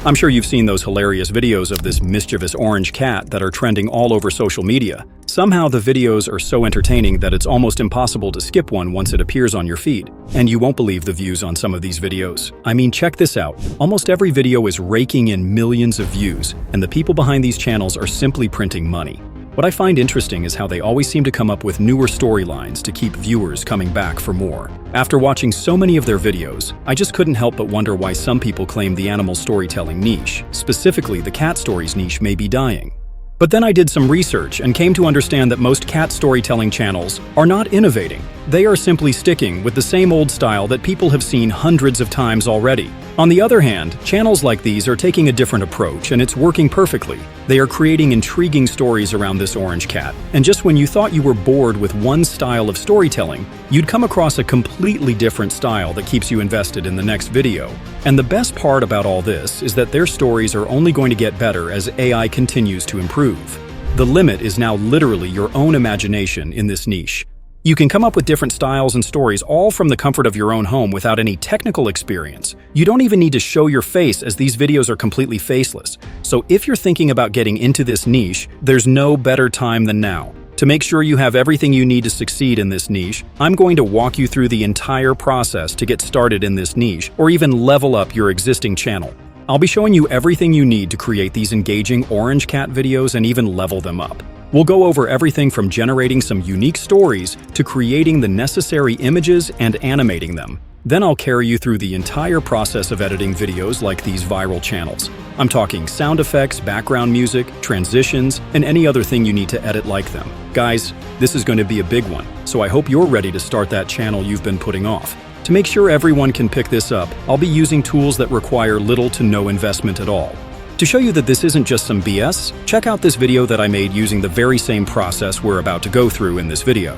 I'm sure you've seen those hilarious videos of this mischievous orange cat that are trending all over social media. Somehow the videos are so entertaining that it's almost impossible to skip one once it appears on your feed. And you won't believe the views on some of these videos. I mean, check this out. Almost every video is raking in millions of views, and the people behind these channels are simply printing money. What I find interesting is how they always seem to come up with newer storylines to keep viewers coming back for more. After watching so many of their videos, I just couldn't help but wonder why some people claim the animal storytelling niche, specifically the cat stories niche, may be dying. But then I did some research and came to understand that most cat storytelling channels are not innovating. They are simply sticking with the same old style that people have seen hundreds of times already. On the other hand, channels like these are taking a different approach, and it's working perfectly. They are creating intriguing stories around this orange cat, and just when you thought you were bored with one style of storytelling, you'd come across a completely different style that keeps you invested in the next video. And the best part about all this is that their stories are only going to get better as AI continues to improve. The limit is now literally your own imagination in this niche. You can come up with different styles and stories all from the comfort of your own home without any technical experience. You don't even need to show your face, as these videos are completely faceless. So if you're thinking about getting into this niche, there's no better time than now. To make sure you have everything you need to succeed in this niche, I'm going to walk you through the entire process to get started in this niche or even level up your existing channel. I'll be showing you everything you need to create these engaging orange cat videos and even level them up. We'll go over everything from generating some unique stories to creating the necessary images and animating them. Then I'll carry you through the entire process of editing videos like these viral channels. I'm talking sound effects, background music, transitions, and any other thing you need to edit like them. Guys, this is going to be a big one, so I hope you're ready to start that channel you've been putting off. To make sure everyone can pick this up, I'll be using tools that require little to no investment at all. To show you that this isn't just some BS, check out this video that I made using the very same process we're about to go through in this video.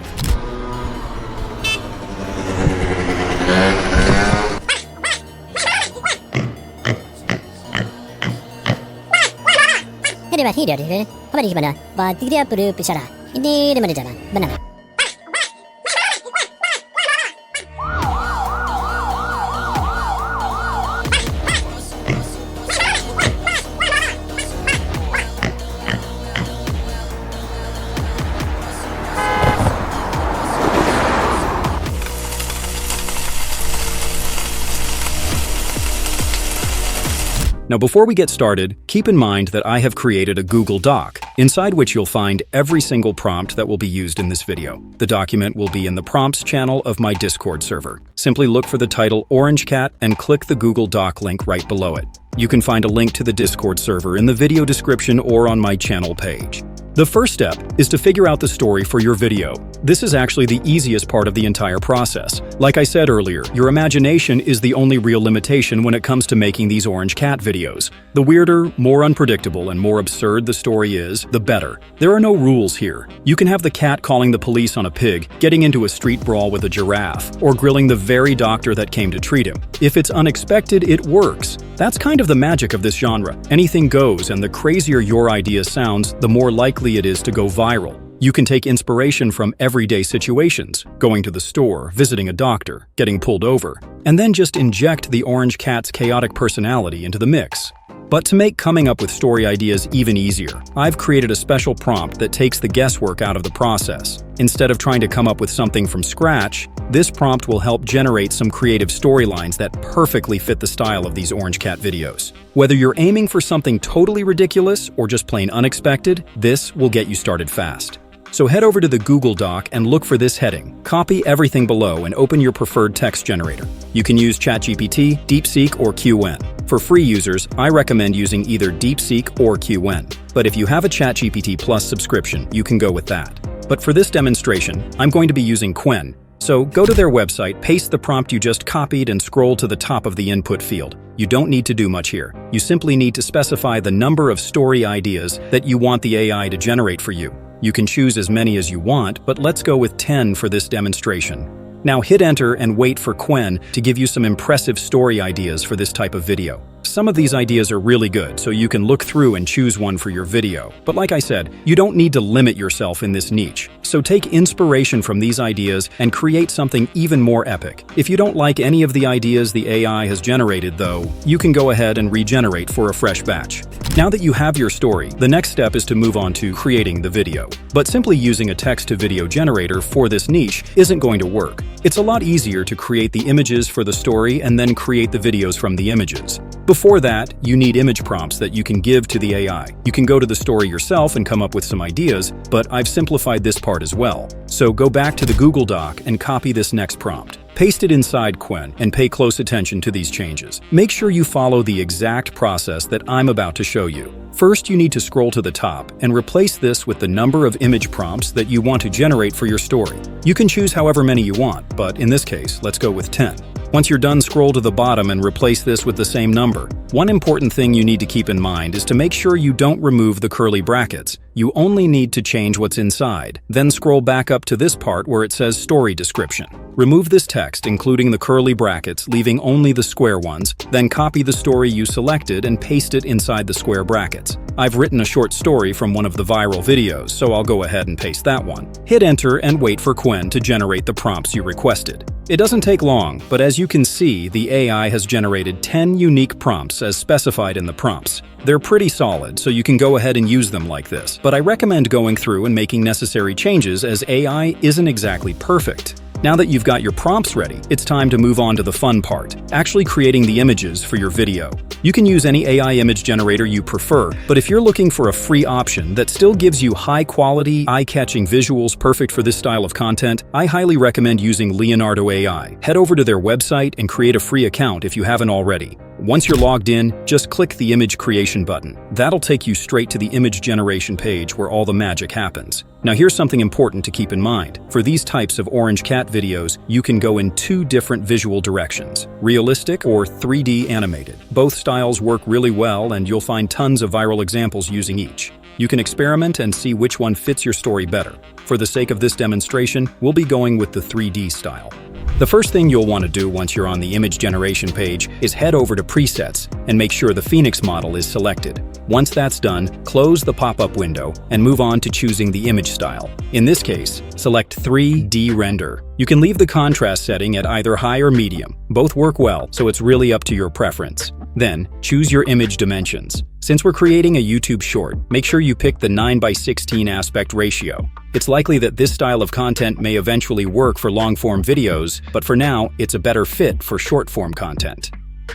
Now, before we get started, keep in mind that I have created a Google Doc, inside which you'll find every single prompt that will be used in this video. The document will be in the prompts channel of my Discord server. Simply look for the title Orange Cat and click the Google Doc link right below it. You can find a link to the Discord server in the video description or on my channel page. The first step is to figure out the story for your video. This is actually the easiest part of the entire process. Like I said earlier, your imagination is the only real limitation when it comes to making these orange cat videos. The weirder, more unpredictable, and more absurd the story is, the better. There are no rules here. You can have the cat calling the police on a pig, getting into a street brawl with a giraffe, or grilling the very doctor that came to treat him. If it's unexpected, it works. That's kind of the magic of this genre. Anything goes, and the crazier your idea sounds, the more likely it is to go viral. You can take inspiration from everyday situations, going to the store, visiting a doctor, getting pulled over, and then just inject the orange cat's chaotic personality into the mix. But to make coming up with story ideas even easier, I've created a special prompt that takes the guesswork out of the process. Instead of trying to come up with something from scratch, this prompt will help generate some creative storylines that perfectly fit the style of these orange cat videos. Whether you're aiming for something totally ridiculous or just plain unexpected, this will get you started fast. So head over to the Google Doc and look for this heading. Copy everything below and open your preferred text generator. You can use ChatGPT, DeepSeek, or QN. For free users, I recommend using either DeepSeek or QN. But if you have a ChatGPT Plus subscription, you can go with that. But for this demonstration, I'm going to be using Qwen. So go to their website, paste the prompt you just copied, and scroll to the top of the input field. You don't need to do much here. You simply need to specify the number of story ideas that you want the AI to generate for you. You can choose as many as you want, but let's go with 10 for this demonstration. Now hit enter and wait for Qwen to give you some impressive story ideas for this type of video. Some of these ideas are really good, so you can look through and choose one for your video. But like I said, you don't need to limit yourself in this niche. So take inspiration from these ideas and create something even more epic. If you don't like any of the ideas the AI has generated, though, you can go ahead and regenerate for a fresh batch. Now that you have your story, the next step is to move on to creating the video. But simply using a text-to-video generator for this niche isn't going to work. It's a lot easier to create the images for the story and then create the videos from the images. Before that, you need image prompts that you can give to the AI. You can go to the story yourself and come up with some ideas, but I've simplified this part as well. So go back to the Google Doc and copy this next prompt. Paste it inside Qwen and pay close attention to these changes. Make sure you follow the exact process that I'm about to show you. First, you need to scroll to the top and replace this with the number of image prompts that you want to generate for your story. You can choose however many you want, but in this case, let's go with 10. Once you're done, scroll to the bottom and replace this with the same number. One important thing you need to keep in mind is to make sure you don't remove the curly brackets. You only need to change what's inside. Then scroll back up to this part where it says Story Description. Remove this text, including the curly brackets, leaving only the square ones, then copy the story you selected and paste it inside the square brackets. I've written a short story from one of the viral videos, so I'll go ahead and paste that one. Hit enter and wait for Qwen to generate the prompts you requested. It doesn't take long, but as you can see, the AI has generated 10 unique prompts as specified in the prompts. They're pretty solid, so you can go ahead and use them like this. But I recommend going through and making necessary changes as AI isn't exactly perfect. Now that you've got your prompts ready, it's time to move on to the fun part, actually creating the images for your video. You can use any AI image generator you prefer, but if you're looking for a free option that still gives you high-quality, eye-catching visuals perfect for this style of content, I highly recommend using Leonardo AI. Head over to their website and create a free account if you haven't already. Once you're logged in, just click the image creation button. That'll take you straight to the image generation page where all the magic happens. Now here's something important to keep in mind. For these types of orange cat videos, you can go in 2 different visual directions, realistic or 3D animated. Both styles work really well and you'll find tons of viral examples using each. You can experiment and see which one fits your story better. For the sake of this demonstration, we'll be going with the 3D style. The first thing you'll want to do once you're on the image generation page is head over to Presets and make sure the Phoenix model is selected. Once that's done, close the pop-up window and move on to choosing the image style. In this case, select 3D Render. You can leave the contrast setting at either high or medium. Both work well, so it's really up to your preference. Then, choose your image dimensions. Since we're creating a YouTube short, make sure you pick the 9:16 aspect ratio. It's likely that this style of content may eventually work for long-form videos, but for now, it's a better fit for short-form content.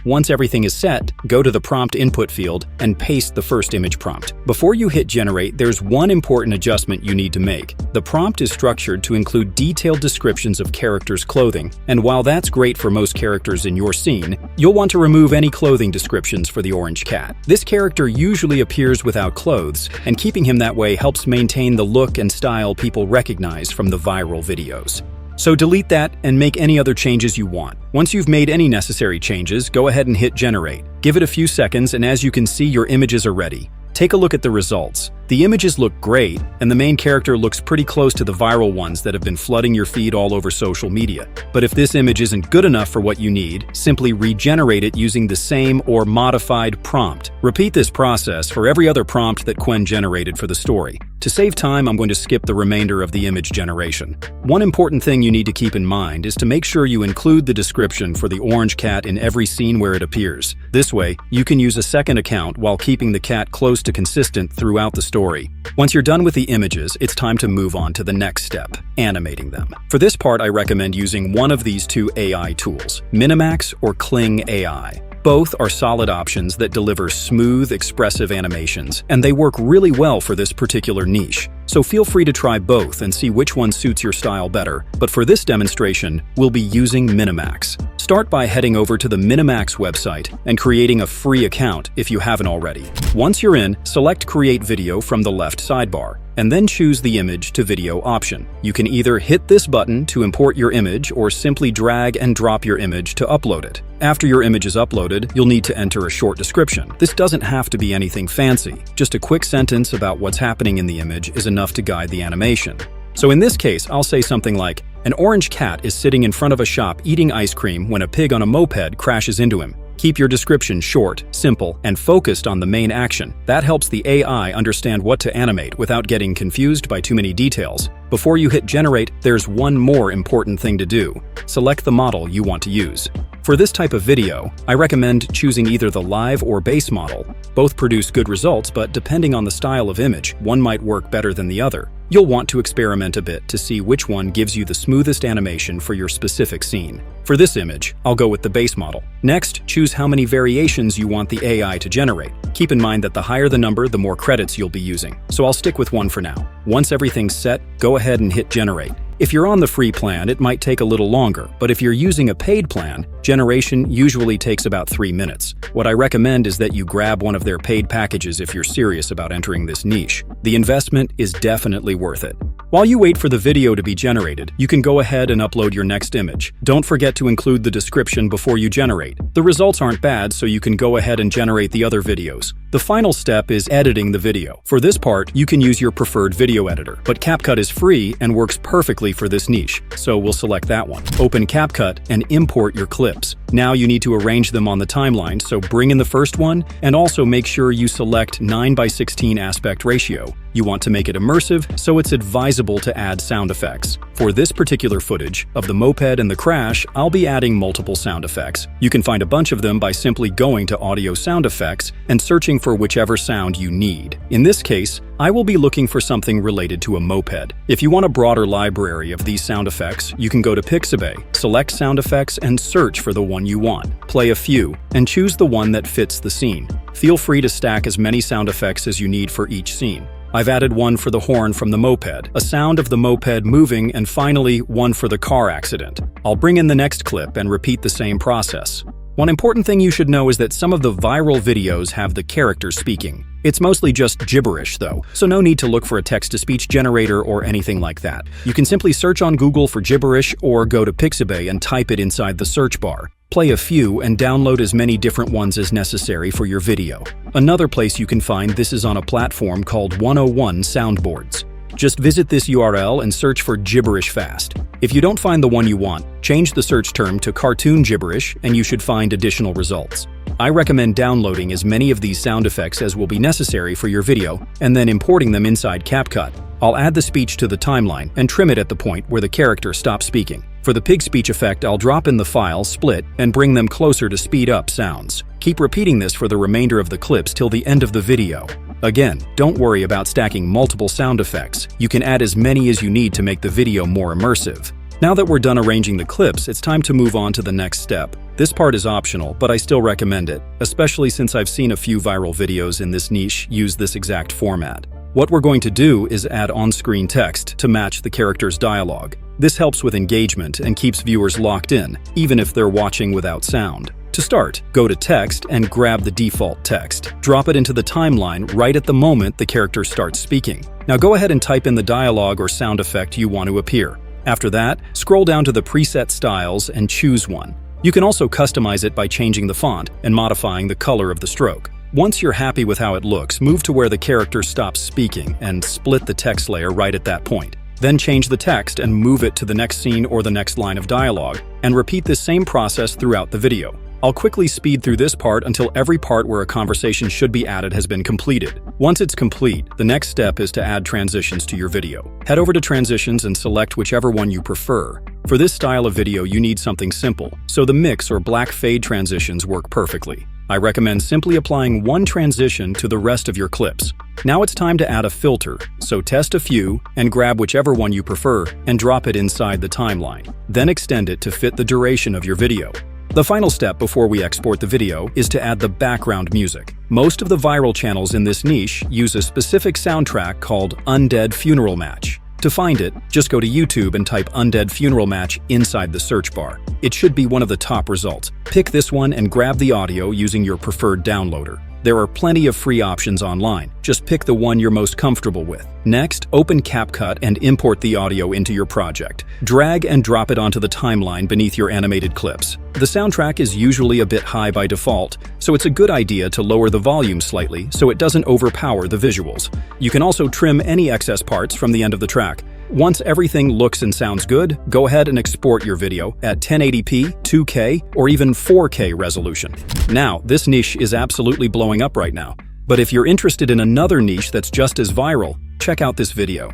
Once everything is set, go to the prompt input field and paste the first image prompt. Before you hit generate, there's one important adjustment you need to make. The prompt is structured to include detailed descriptions of characters' clothing, and while that's great for most characters in your scene, you'll want to remove any clothing descriptions for the orange cat. This character usually appears without clothes, and keeping him that way helps maintain the look and style people recognize from the viral videos. So delete that and make any other changes you want. Once you've made any necessary changes, go ahead and hit generate. Give it a few seconds and as you can see, your images are ready. Take a look at the results. The images look great, and the main character looks pretty close to the viral ones that have been flooding your feed all over social media. But if this image isn't good enough for what you need, simply regenerate it using the same or modified prompt. Repeat this process for every other prompt that Qwen generated for the story. To save time, I'm going to skip the remainder of the image generation. One important thing you need to keep in mind is to make sure you include the description for the orange cat in every scene where it appears. This way, you can use a second account while keeping the cat close to consistent throughout the story. Once you're done with the images, it's time to move on to the next step, animating them. For this part, I recommend using one of these 2 AI tools, Minimax or Kling AI. Both are solid options that deliver smooth, expressive animations, and they work really well for this particular niche. So feel free to try both and see which one suits your style better. But for this demonstration, we'll be using Minimax. Start by heading over to the Minimax website and creating a free account if you haven't already. Once you're in, select Create Video from the left sidebar, and then choose the Image to Video option. You can either hit this button to import your image or simply drag and drop your image to upload it. After your image is uploaded, you'll need to enter a short description. This doesn't have to be anything fancy. Just a quick sentence about what's happening in the image is enough to guide the animation. So in this case, I'll say something like, an orange cat is sitting in front of a shop eating ice cream when a pig on a moped crashes into him. Keep your description short, simple, and focused on the main action. That helps the AI understand what to animate without getting confused by too many details. Before you hit generate, there's one more important thing to do. Select the model you want to use. For this type of video, I recommend choosing either the live or base model. Both produce good results, but depending on the style of image, one might work better than the other. You'll want to experiment a bit to see which one gives you the smoothest animation for your specific scene. For this image, I'll go with the base model. Next, choose how many variations you want the AI to generate. Keep in mind that the higher the number, the more credits you'll be using, so I'll stick with one for now. Once everything's set, go ahead and hit generate. If you're on the free plan, it might take a little longer, but if you're using a paid plan, generation usually takes about 3 minutes. What I recommend is that you grab one of their paid packages if you're serious about entering this niche. The investment is definitely worth it. While you wait for the video to be generated, you can go ahead and upload your next image. Don't forget to include the description before you generate. The results aren't bad, so you can go ahead and generate the other videos. The final step is editing the video. For this part, you can use your preferred video editor, but CapCut is free and works perfectly for this niche, so we'll select that one. Open CapCut and import your clips. Now you need to arrange them on the timeline, so bring in the first one, and also make sure you select 9:16 aspect ratio. You want to make it immersive, so it's advisable to add sound effects. For this particular footage of the moped and the crash, I'll be adding multiple sound effects. You can find a bunch of them by simply going to Audio Sound Effects and searching for whichever sound you need. In this case, I will be looking for something related to a moped. If you want a broader library of these sound effects, you can go to Pixabay, select sound effects, and search for the one you want. Play a few, and choose the one that fits the scene. Feel free to stack as many sound effects as you need for each scene. I've added one for the horn from the moped, a sound of the moped moving, and finally, one for the car accident. I'll bring in the next clip and repeat the same process. One important thing you should know is that some of the viral videos have the characters speaking. It's mostly just gibberish though, so no need to look for a text-to-speech generator or anything like that. You can simply search on Google for gibberish or go to Pixabay and type it inside the search bar. Play a few and download as many different ones as necessary for your video. Another place you can find this is on a platform called 101 Soundboards. Just visit this URL and search for gibberish fast. If you don't find the one you want, change the search term to cartoon gibberish and you should find additional results. I recommend downloading as many of these sound effects as will be necessary for your video and then importing them inside CapCut. I'll add the speech to the timeline and trim it at the point where the character stops speaking. For the pig speech effect, I'll drop in the file, split, and bring them closer to speed up sounds. Keep repeating this for the remainder of the clips till the end of the video. Again, don't worry about stacking multiple sound effects. You can add as many as you need to make the video more immersive. Now that we're done arranging the clips, it's time to move on to the next step. This part is optional, but I still recommend it, especially since I've seen a few viral videos in this niche use this exact format. What we're going to do is add on-screen text to match the character's dialogue. This helps with engagement and keeps viewers locked in, even if they're watching without sound. To start, go to Text and grab the default text. Drop it into the timeline right at the moment the character starts speaking. Now go ahead and type in the dialogue or sound effect you want to appear. After that, scroll down to the preset styles and choose one. You can also customize it by changing the font and modifying the color of the stroke. Once you're happy with how it looks, move to where the character stops speaking and split the text layer right at that point. Then change the text and move it to the next scene or the next line of dialogue, and repeat this same process throughout the video. I'll quickly speed through this part until every part where a conversation should be added has been completed. Once it's complete, the next step is to add transitions to your video. Head over to Transitions and select whichever one you prefer. For this style of video, you need something simple, so the mix or black fade transitions work perfectly. I recommend simply applying one transition to the rest of your clips. Now it's time to add a filter, so test a few and grab whichever one you prefer and drop it inside the timeline. Then extend it to fit the duration of your video. The final step before we export the video is to add the background music. Most of the viral channels in this niche use a specific soundtrack called Undead Funeral Match. To find it, just go to YouTube and type Undead Funeral Match inside the search bar. It should be one of the top results. Pick this one and grab the audio using your preferred downloader. There are plenty of free options online. Just pick the one you're most comfortable with. Next, open CapCut and import the audio into your project. Drag and drop it onto the timeline beneath your animated clips. The soundtrack is usually a bit high by default, so it's a good idea to lower the volume slightly so it doesn't overpower the visuals. You can also trim any excess parts from the end of the track. Once everything looks and sounds good, go ahead and export your video at 1080p, 2K, or even 4K resolution. Now, this niche is absolutely blowing up right now. But if you're interested in another niche that's just as viral, check out this video.